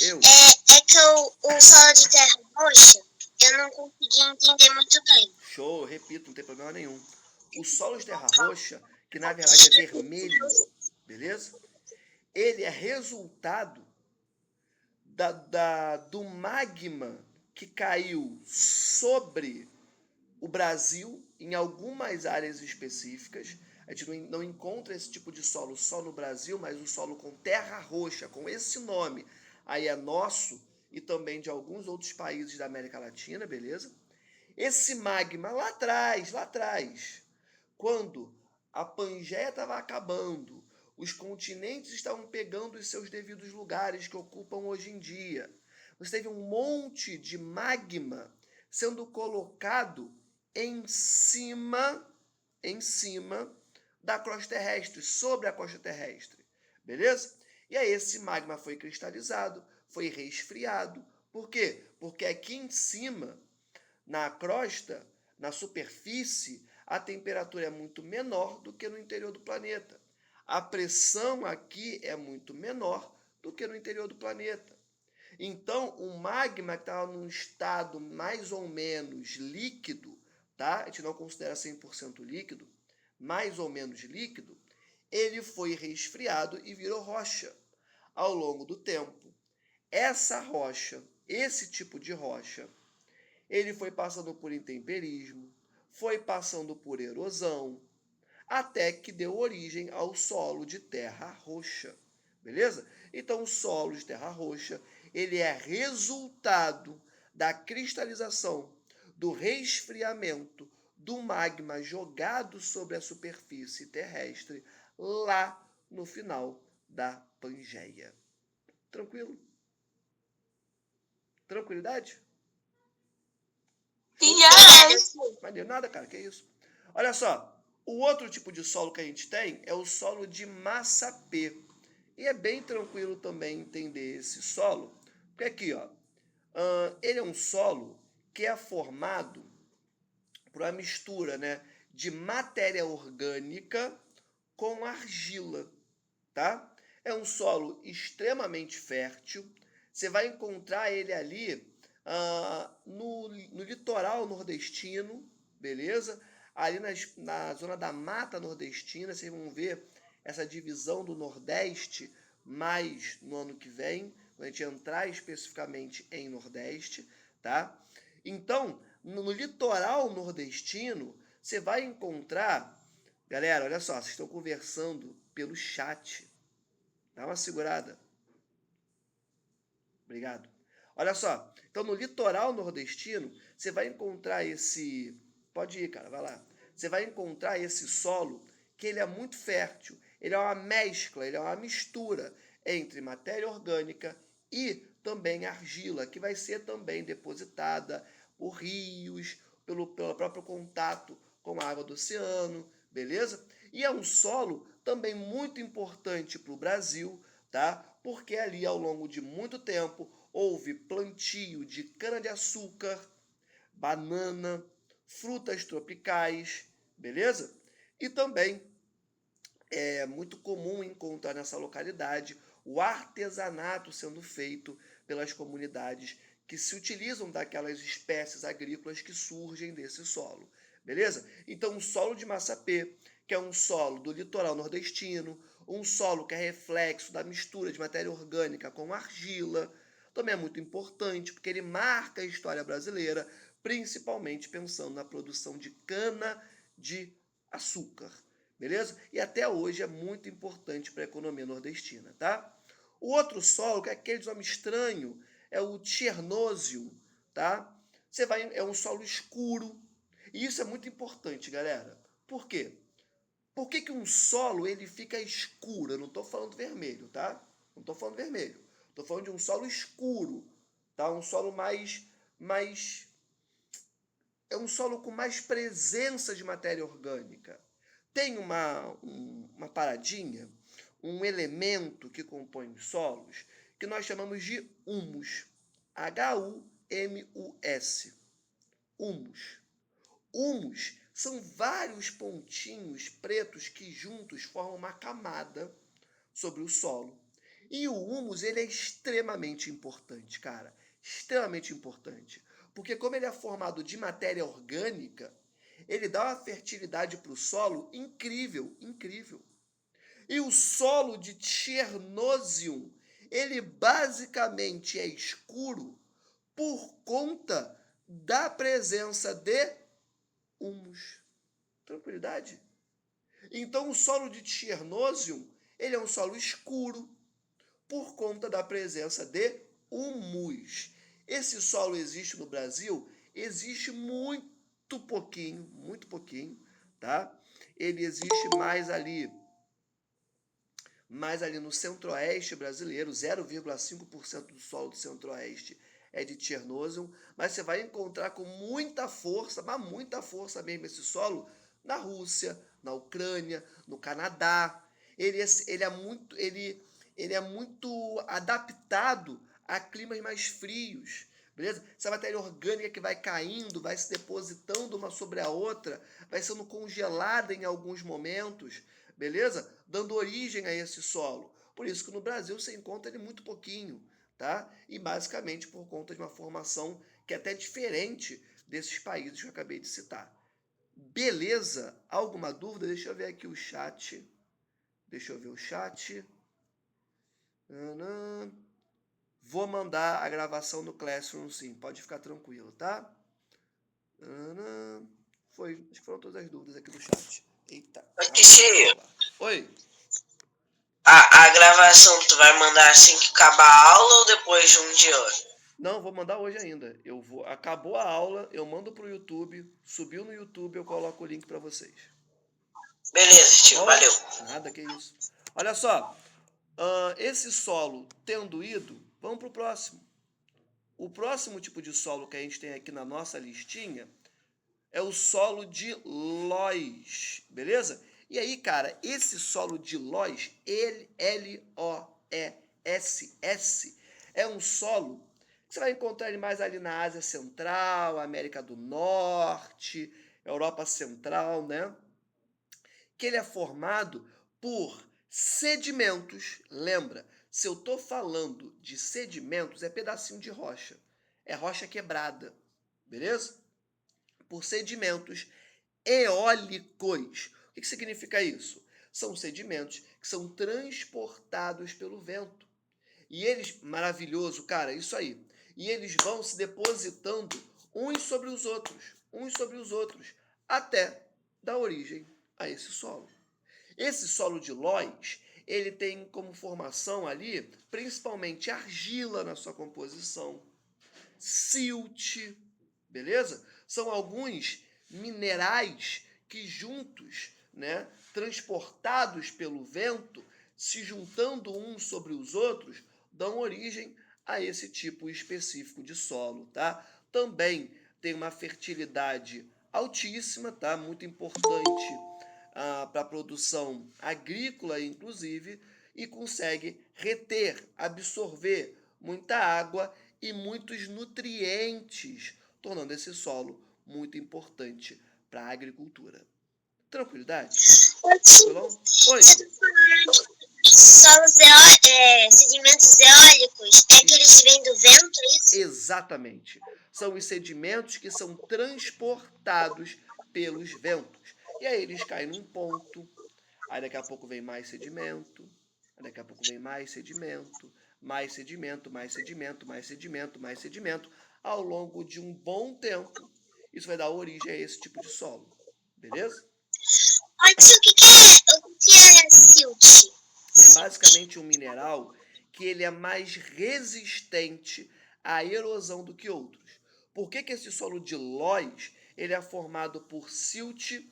eu. é que o solo de terra roxa, eu não consegui entender muito bem. Show, eu repito, não tem problema nenhum. O solo de terra roxa, que na verdade é vermelho, beleza? Ele é resultado do magma que caiu sobre o Brasil em algumas áreas específicas. A gente não encontra esse tipo de solo só no Brasil, mas o solo com terra roxa, com esse nome, aí é nosso e também de alguns outros países da América Latina, beleza? Esse magma lá atrás, quando a Pangeia estava acabando, os continentes estavam pegando os seus devidos lugares que ocupam hoje em dia. Você teve um monte de magma sendo colocado em cima da crosta terrestre, sobre a crosta terrestre. Beleza? E aí esse magma foi cristalizado, foi resfriado. Por quê? Porque aqui em cima, na crosta, na superfície, a temperatura é muito menor do que no interior do planeta. A pressão aqui é muito menor do que no interior do planeta. Então, o magma que estava num estado mais ou menos líquido, tá? A gente não considera 100% líquido, mais ou menos líquido, ele foi resfriado e virou rocha ao longo do tempo. Essa rocha, esse tipo de rocha, ele foi passando por intemperismo, foi passando por erosão, até que deu origem ao solo de terra roxa, beleza? Então, o solo de terra roxa, ele é resultado da cristalização, do resfriamento do magma jogado sobre a superfície terrestre lá no final da Pangeia. Tranquilo? Tranquilidade? Yes! Maneiro nada, cara, que isso? Olha só, o outro tipo de solo que a gente tem é o solo de massapê. E é bem tranquilo também entender esse solo, porque aqui, ó, ele é um solo que é formado por uma mistura, né, de matéria orgânica com argila, tá? É um solo extremamente fértil. Você vai encontrar ele ali no litoral nordestino, beleza? Ali na zona da Mata Nordestina, vocês vão ver essa divisão do Nordeste mais no ano que vem, quando a gente entrar especificamente em Nordeste, tá? Então, no litoral nordestino, você vai encontrar... Galera, olha só, vocês estão conversando pelo chat. Dá uma segurada. Obrigado. Olha só, então no litoral nordestino, você vai encontrar esse... Pode ir, cara, vai lá. você vai encontrar esse solo que ele é muito fértil. Ele é uma mescla, ele é uma mistura entre matéria orgânica e também argila, que vai ser também depositada por rios, pelo próprio contato com a água do oceano, beleza? E é um solo também muito importante para o Brasil, tá? Porque ali ao longo de muito tempo houve plantio de cana-de-açúcar, banana, frutas tropicais, beleza? E também é muito comum encontrar nessa localidade o artesanato sendo feito pelas comunidades que se utilizam daquelas espécies agrícolas que surgem desse solo, beleza? Então, o solo de Massapê, que é um solo do litoral nordestino, um solo que é reflexo da mistura de matéria orgânica com argila, também é muito importante porque ele marca a história brasileira, principalmente pensando na produção de cana de açúcar, beleza? E até hoje é muito importante para a economia nordestina, tá? O outro solo, que é aquele de nome estranho, é o Chernósio, tá? É um solo escuro. E isso é muito importante, galera. Por quê? Por que um solo ele fica escuro? Eu não estou falando vermelho, tá? Não estou falando vermelho. Estou falando de um solo escuro, tá? Um solo mais é um solo com mais presença de matéria orgânica. Tem uma paradinha, um elemento que compõe os solos, que nós chamamos de humus. H-U-M-U-S. Humus. Humus são vários pontinhos pretos que juntos formam uma camada sobre o solo. E o humus, ele é extremamente importante, cara. Extremamente importante. Porque como ele é formado de matéria orgânica, ele dá uma fertilidade para o solo incrível, incrível. E o solo de Chernósio, ele basicamente é escuro por conta da presença de humus. Tranquilidade? Então o solo de Chernósio, ele é um solo escuro por conta da presença de humus. Esse solo existe no Brasil? Existe muito pouquinho, tá? Ele existe mais ali no centro-oeste brasileiro, 0,5% do solo do centro-oeste é de Chernósio, mas você vai encontrar com muita força, mas muita força mesmo esse solo na Rússia, na Ucrânia, no Canadá. Ele é muito adaptado a climas mais frios, beleza? Essa matéria orgânica que vai caindo, vai se depositando uma sobre a outra, vai sendo congelada em alguns momentos, beleza? Dando origem a esse solo. Por isso que no Brasil você encontra ele muito pouquinho, tá? E basicamente por conta de uma formação que é até diferente desses países que eu acabei de citar. Beleza? Alguma dúvida? Deixa eu ver aqui o chat. Deixa eu ver o chat. Vou mandar a gravação no Classroom, sim. Pode ficar tranquilo, tá? Acho que foram todas as dúvidas aqui no chat. Eita. Oi. A gravação tu vai mandar assim que acabar a aula ou depois de um dia? Não, vou mandar hoje ainda. Acabou a aula, eu mando pro YouTube. Subiu no YouTube, eu coloco o link para vocês. Beleza, tio. Valeu. Nada, que isso. Olha só. Esse solo tendo ido, vamos pro próximo. O próximo tipo de solo que a gente tem aqui na nossa listinha é o solo de Loess, beleza? E aí, cara, esse solo de Loess, L-O-E-S-S, é um solo que você vai encontrar ele mais ali na Ásia Central, América do Norte, Europa Central, né? Que ele é formado por sedimentos. Lembra, se eu estou falando de sedimentos, é pedacinho de rocha. É rocha quebrada, beleza? Por sedimentos eólicos. O que significa isso? São sedimentos que são transportados pelo vento. E eles, maravilhoso, cara, isso aí. E eles vão se depositando uns sobre os outros, até dar origem a esse solo. Esse solo de Loess, ele tem como formação ali, principalmente argila na sua composição, silt, beleza? São alguns minerais que juntos, né, transportados pelo vento, se juntando uns sobre os outros, dão origem a esse tipo específico de solo, tá? Também tem uma fertilidade altíssima, tá? Muito importante para a produção agrícola, inclusive, e consegue reter, absorver muita água e muitos nutrientes, tornando esse solo muito importante para a agricultura. Tranquilidade? Tranquilão? Oi. Solos sedimentos eólicos é que eles vêm do vento, isso? Exatamente. São os sedimentos que são transportados pelos ventos. E aí eles caem num ponto, aí daqui a pouco vem mais sedimento, aí daqui a pouco vem mais sedimento, mais sedimento, mais sedimento, mais sedimento, mais sedimento. Ao longo de um bom tempo, isso vai dar origem a esse tipo de solo. Beleza? Olha, o que é silt? É basicamente um mineral que ele é mais resistente à erosão do que outros. Por que esse solo de lós ele é formado por silt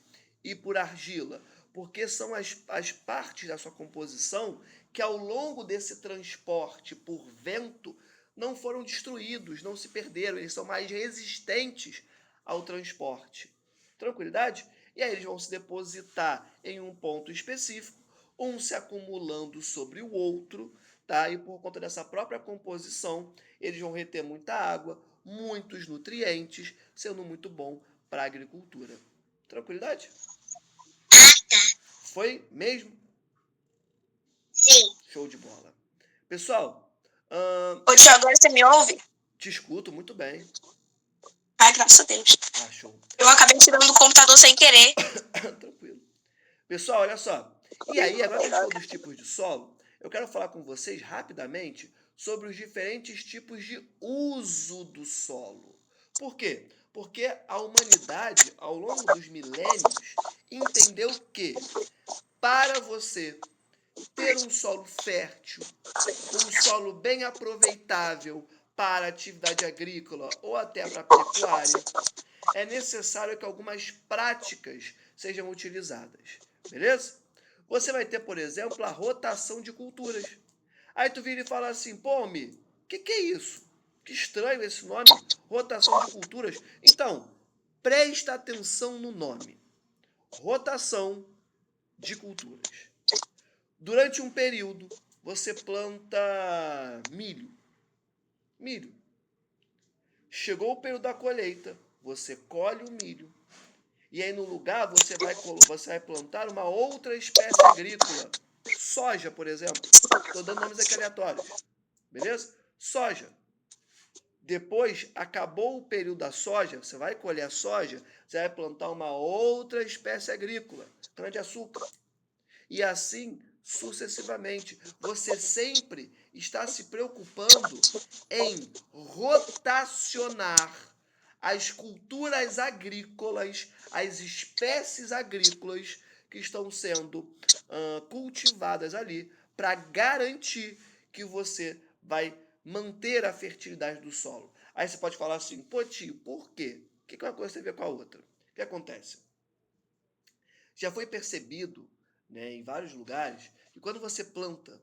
e por argila? Porque são as partes da sua composição que ao longo desse transporte por vento não foram destruídos, não se perderam, eles são mais resistentes ao transporte. Tranquilidade? E aí eles vão se depositar em um ponto específico, um se acumulando sobre o outro, tá? E por conta dessa própria composição, eles vão reter muita água, muitos nutrientes, sendo muito bom para a agricultura. Tranquilidade? Foi mesmo? Sim. Show de bola. Pessoal, Ô, tio, agora você me ouve? te escuto muito bem. Ai, graças a Deus. Ah, show. Eu acabei tirando do computador sem querer. Tranquilo. Pessoal, olha só. E aí, agora que a gente falou dos tipos de solo, eu quero falar com vocês rapidamente sobre os diferentes tipos de uso do solo. Por quê? Porque a humanidade, ao longo dos milênios, entendeu que para você ter um solo fértil, um solo bem aproveitável para a atividade agrícola ou até para a pecuária, é necessário que algumas práticas sejam utilizadas. Beleza? Você vai ter, por exemplo, a rotação de culturas. Aí tu vira e fala assim, pô, Mi, o que é isso? Que estranho esse nome, rotação de culturas. Então, presta atenção no nome. Rotação de culturas. Durante um período, você planta milho. Milho. Chegou o período da colheita, você colhe o milho. E aí no lugar você vai plantar uma outra espécie agrícola. Soja, por exemplo. Estou dando nomes aqui aleatórios. Beleza? Soja. Depois, acabou o período da soja, você vai colher a soja, você vai plantar uma outra espécie agrícola, cana-de-açúcar. E assim sucessivamente. Você sempre está se preocupando em rotacionar as culturas agrícolas, as espécies agrícolas que estão sendo cultivadas ali para garantir que você vai manter a fertilidade do solo. Aí você pode falar assim, pô tio, por quê? O que uma coisa tem a ver com a outra? O que acontece? Já foi percebido, né, em vários lugares, que quando você planta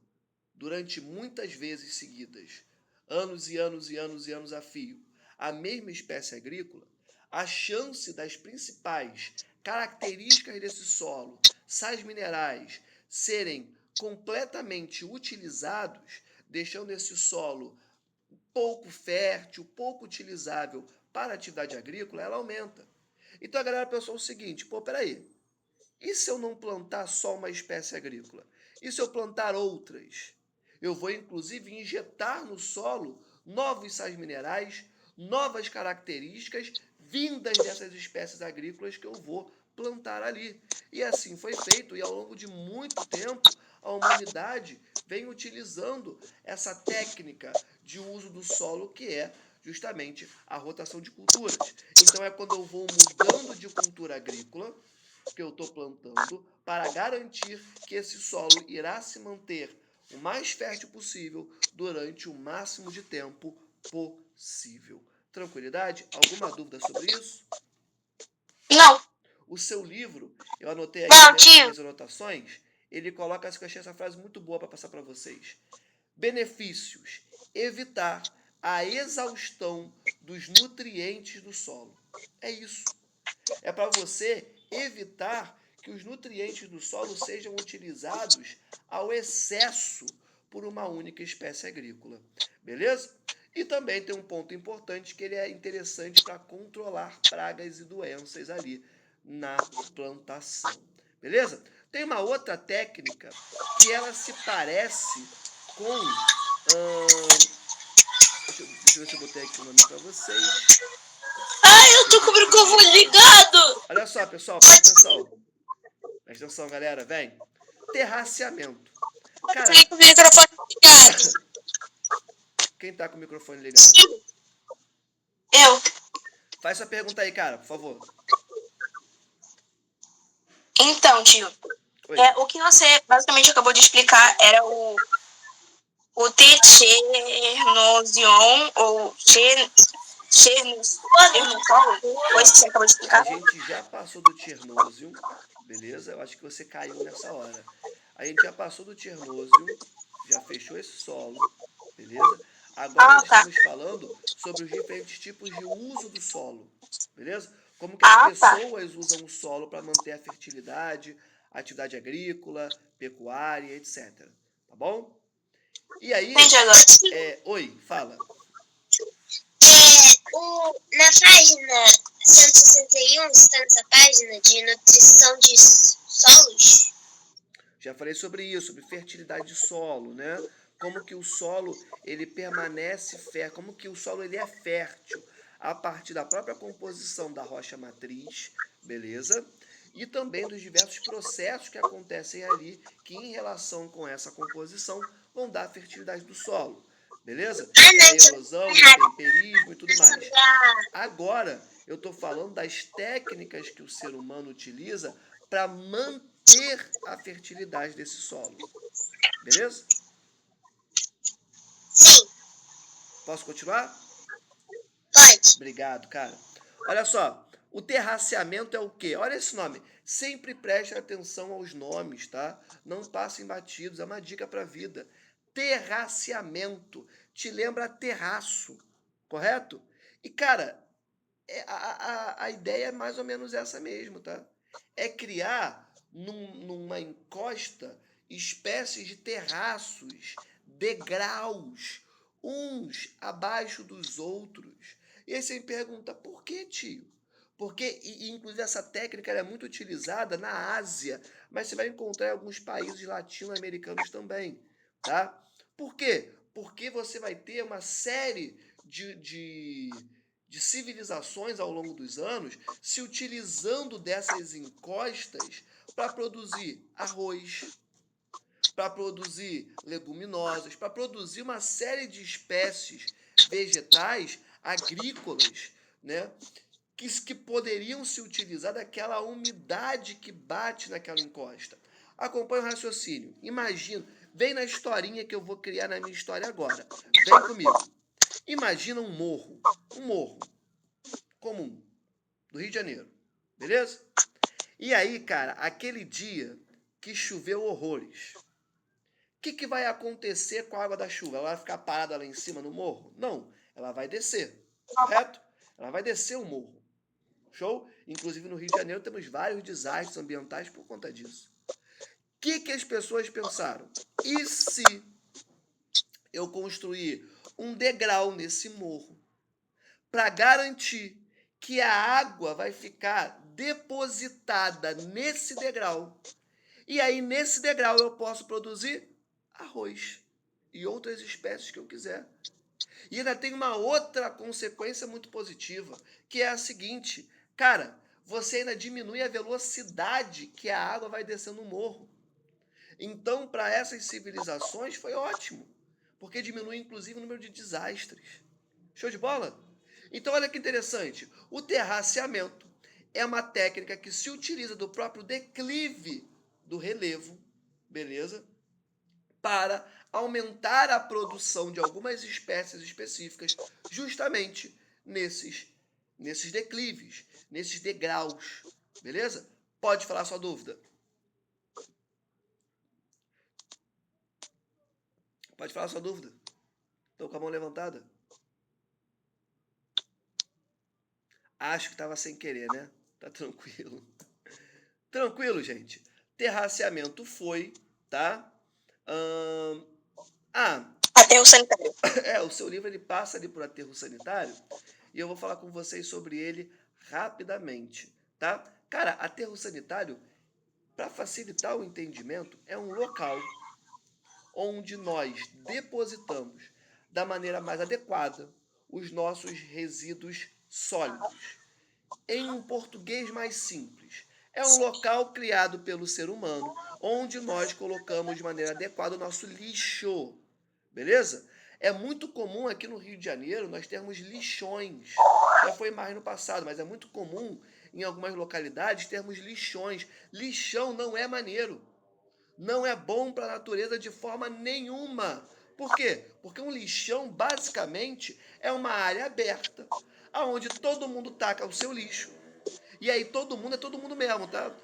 durante muitas vezes seguidas, anos e anos e anos e anos a fio, a mesma espécie agrícola, a chance das principais características desse solo, sais minerais, serem completamente utilizados, deixando esse solo pouco fértil, pouco utilizável para a atividade agrícola, ela aumenta. Então a galera pensou o seguinte, pô, peraí, e se eu não plantar só uma espécie agrícola? E se eu plantar outras? Eu vou, inclusive, injetar no solo novos sais minerais, novas características vindas dessas espécies agrícolas que eu vou plantar ali. E assim foi feito, e ao longo de muito tempo, a humanidade vem utilizando essa técnica de uso do solo, que é justamente a rotação de culturas. Então é quando eu vou mudando de cultura agrícola, que eu estou plantando, para garantir que esse solo irá se manter o mais fértil possível durante o máximo de tempo possível. Tranquilidade? Alguma dúvida sobre isso? Não. O seu livro, eu anotei Não, aqui nas tio. minhas anotações, ele coloca, que eu achei essa frase muito boa para passar para vocês. Benefícios: evitar a exaustão dos nutrientes do solo. É isso. É para você evitar que os nutrientes do solo sejam utilizados ao excesso por uma única espécie agrícola. Beleza? E também tem um ponto importante que ele é interessante para controlar pragas e doenças ali na plantação. Beleza? Tem uma outra técnica que ela se parece com... deixa eu ver se eu botei aqui o nome para vocês. Ai, eu tô com o microfone ligado! Olha só, pessoal, presta atenção. Presta atenção, galera, vem. Terraceamento. Cara, Fiquei com o microfone ligado. quem tá com o microfone ligado? Eu. Faz sua pergunta aí, cara, por favor. Então, tio, Oi. o que você basicamente acabou de explicar era o T-Chernosion ou Chernosol, coisa que você acabou de A explicar. gente já passou do Chernosium, beleza? Eu acho que você caiu nessa hora. A gente já passou do Chernosium, já fechou esse solo, beleza? Agora nós tá. estamos falando sobre os diferentes tipos de uso do solo, beleza? Como que as Tá. pessoas usam o solo para manter a fertilidade, atividade agrícola, pecuária, etc. Tá bom? E aí, Entendi agora. oi, fala. Na página 161, você está nessa página de nutrição de solos? Já falei sobre isso, sobre fertilidade de solo, né? Como que o solo ele permanece fértil, como que o solo ele é fértil a partir da própria composição da rocha matriz, beleza? E também dos diversos processos que acontecem ali, que em relação com essa composição vão dar a fertilidade do solo, beleza? A erosão, o temperismo e tudo mais. Agora, eu estou falando das técnicas que o ser humano utiliza para manter a fertilidade desse solo. Beleza? Sim, Posso continuar? pode. Obrigado, cara. Olha só, o terraceamento é o quê? Olha esse nome. Sempre preste atenção aos nomes, tá? Não passem batidos, é uma dica para a vida. Terraceamento. Te lembra terraço, correto? E, cara, a ideia é mais ou menos essa mesmo, tá? É criar numa encosta espécies de terraços, degraus, uns abaixo dos outros. E aí você me pergunta, por que, tio? Porque, inclusive, essa técnica é muito utilizada na Ásia, mas você vai encontrar em alguns países latino-americanos também, tá? Por quê? Porque você vai ter uma série de civilizações ao longo dos anos se utilizando dessas encostas para produzir arroz, para produzir leguminosas, para produzir uma série de espécies vegetais, agrícolas, né, que poderiam se utilizar daquela umidade que bate naquela encosta. Acompanhe o raciocínio. Imagina, vem na historinha que eu vou criar na minha história agora. Vem comigo. Imagina um morro comum do Rio de Janeiro, beleza? E aí, cara, aquele dia que choveu horrores, o que vai acontecer com a água da chuva? Ela vai ficar parada lá em cima no morro? Não, ela vai descer, correto? Ela vai descer o morro. Show? Inclusive no Rio de Janeiro temos vários desastres ambientais por conta disso. O que as pessoas pensaram? E se eu construir um degrau nesse morro para garantir que a água vai ficar depositada nesse degrau? E aí, nesse degrau, eu posso produzir arroz e outras espécies que eu quiser. E ainda tem uma outra consequência muito positiva, que é a seguinte, cara, você ainda diminui a velocidade que a água vai descendo no morro. Então, para essas civilizações foi ótimo, porque diminui inclusive o número de desastres. Show de bola? Então, olha que interessante, o terraceamento é uma técnica que se utiliza do próprio declive do relevo, beleza? Para aumentar a produção de algumas espécies específicas, justamente nesses declives, nesses degraus, Beleza? Pode falar sua dúvida. Pode falar sua dúvida. Estou com a mão levantada. Acho que estava sem querer, né? Tá tranquilo. Tranquilo, gente. Terraceamento foi, tá? Aterro sanitário. O seu livro ele passa ali por aterro sanitário e eu vou falar com vocês sobre ele rapidamente, tá? Cara, aterro sanitário, para facilitar o entendimento, é um local onde nós depositamos da maneira mais adequada os nossos resíduos sólidos. Em um português mais simples, é um local criado pelo ser humano onde nós colocamos de maneira adequada o nosso lixo. Beleza? É muito comum aqui no Rio de Janeiro nós termos lixões. Já foi mais no passado, mas é muito comum em algumas localidades termos lixões. Lixão não é maneiro. Não é bom para a natureza de forma nenhuma. Por quê? Porque um lixão, basicamente, é uma área aberta, onde todo mundo taca o seu lixo. E aí todo mundo é todo mundo mesmo, tá?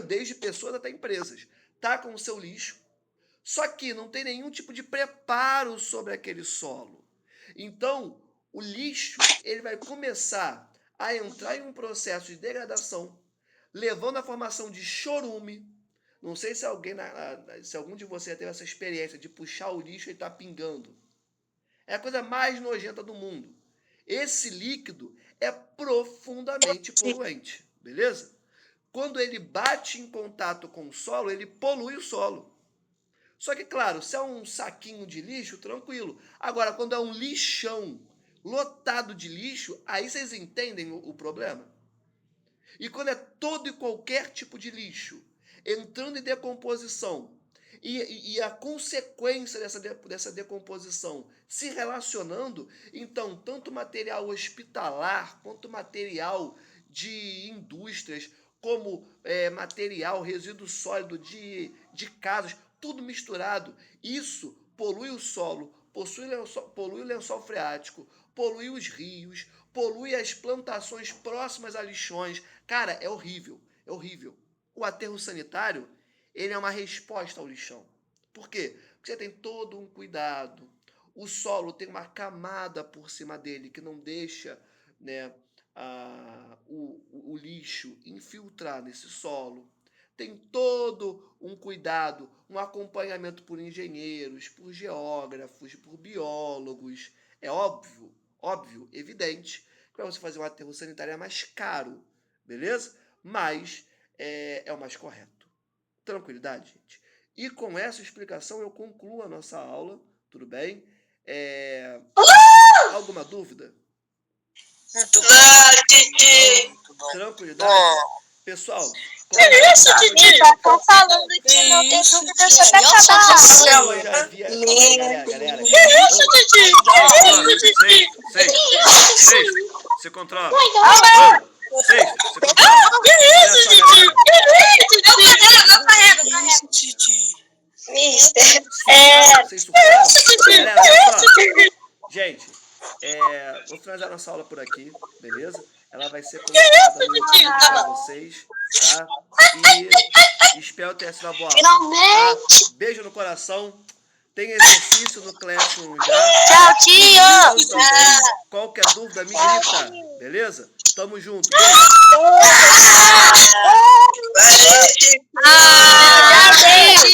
Desde pessoas até empresas. Tacam o seu lixo. Só que não tem nenhum tipo de preparo sobre aquele solo. Então, o lixo ele vai começar a entrar em um processo de degradação, levando à formação de chorume. Não sei se algum de vocês teve essa experiência de puxar o lixo e tá pingando. É a coisa mais nojenta do mundo. Esse líquido é profundamente poluente, beleza? Quando ele bate em contato com o solo, ele polui o solo. Só que, claro, se é um saquinho de lixo, tranquilo. Agora, quando é um lixão lotado de lixo, aí vocês entendem o problema? E quando é todo e qualquer tipo de lixo entrando em decomposição e a consequência dessa decomposição se relacionando, então, tanto material hospitalar quanto material de indústrias, como material, resíduo sólido de casas, tudo misturado, isso polui o solo, polui o lençol freático, polui os rios, polui as plantações próximas a lixões. Cara, é horrível, é horrível. O aterro sanitário, ele é uma resposta ao lixão. Por quê? Porque você tem todo um cuidado. O solo tem uma camada por cima dele que não deixa, né, o lixo infiltrar nesse solo. Tem todo um cuidado, um acompanhamento por engenheiros, por geógrafos, por biólogos. É óbvio, evidente, que para você fazer um aterro sanitário é mais caro, beleza? Mas é o mais correto. Tranquilidade, gente? E com essa explicação eu concluo a nossa aula, tudo bem? Alguma dúvida? Muito bom. Muito bom. Tranquilidade? Pessoal, Isso, Didi, tá falando que não tem dúvida sobre a cabala. eu já havia... Galera. Isso, Didi. Se controla. Que isso, Didi? Eu carrego. Mister, Vocês superaram? Galera, olha só. Gente, vou finalizar nossa aula por aqui, beleza? Ela vai ser colocada no YouTube para vocês, tá? E espero ter sido uma boa aula. finalmente. Tá? Beijo no coração. Tem exercício no Classroom já. Tchau, tio. Também. Qualquer dúvida, me grita, beleza? Tamo junto. Valeu. Tchau, gente.